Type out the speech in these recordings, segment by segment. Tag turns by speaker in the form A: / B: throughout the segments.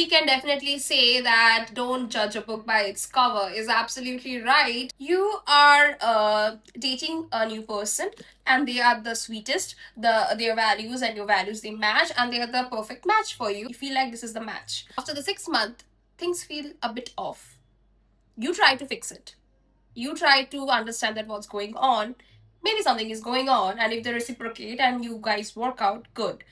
A: we can definitely say that don't judge a book by its cover is absolutely right. You are dating a new person and they are the sweetest, their values and your values they match and they are the perfect match for you. You feel like this is the match. After the 6 month, things feel a bit off. You try to fix it. You try to understand that what's going on. Maybe something is going on, and if they reciprocate and you guys work out, good.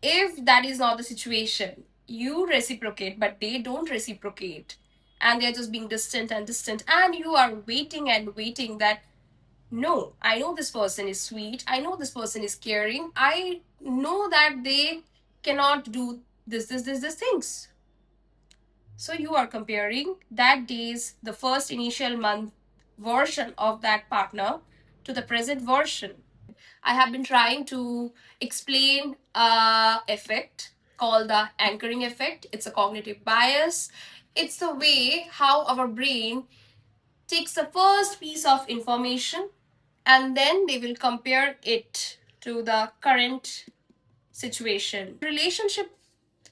A: If that is not the situation, you reciprocate but they don't reciprocate and they're just being distant and distant, and you are waiting and waiting that no, I know this person is sweet, I know this person is caring, I know that they cannot do this things. So you are comparing that day's, the first initial month version of that partner to the present version. I have been trying to explain a effect called the anchoring effect. It's a cognitive bias. It's the way how our brain takes the first piece of information and then they will compare it to the current situation. Relationship,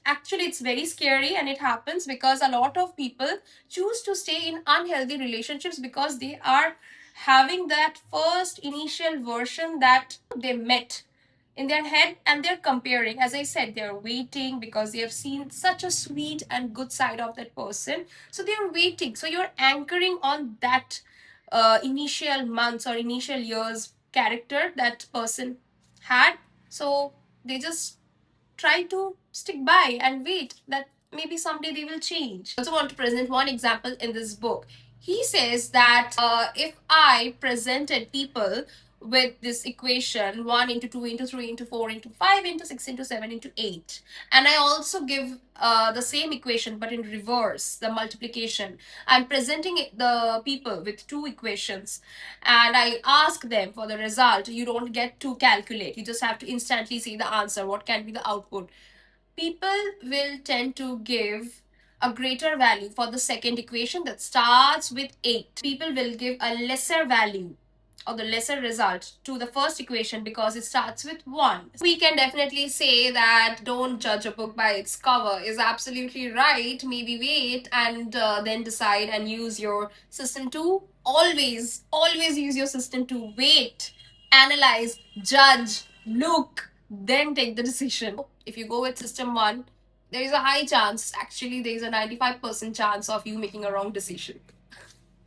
A: actually it's very scary, and it happens because a lot of people choose to stay in unhealthy relationships because they are having that first initial version that they met in their head and they're comparing. As I said, they're waiting because they have seen such a sweet and good side of that person, so they're waiting. So you're anchoring on that initial months or initial years character that person had, so they just try to stick by and wait that maybe someday they will change. I also want to present one example in this book. He says that if I presented people with this equation 1 into 2 into 3 into 4 into 5 into 6 into 7 into 8, and I also give the same equation but in reverse, the multiplication, I'm presenting the people with two equations and I ask them for the result, you don't get to calculate, you just have to instantly see the answer, what can be the output. People will tend to give a greater value for the second equation that starts with 8. People will give a lesser value or the lesser result to the first equation because it starts with 1. We can definitely say that don't judge a book by its cover is absolutely right. Maybe wait and then decide and use your system to always use your system to wait, analyze, judge, look, then take the decision. If you go with system 1, there is a high chance, actually there is a 95% chance of you making a wrong decision.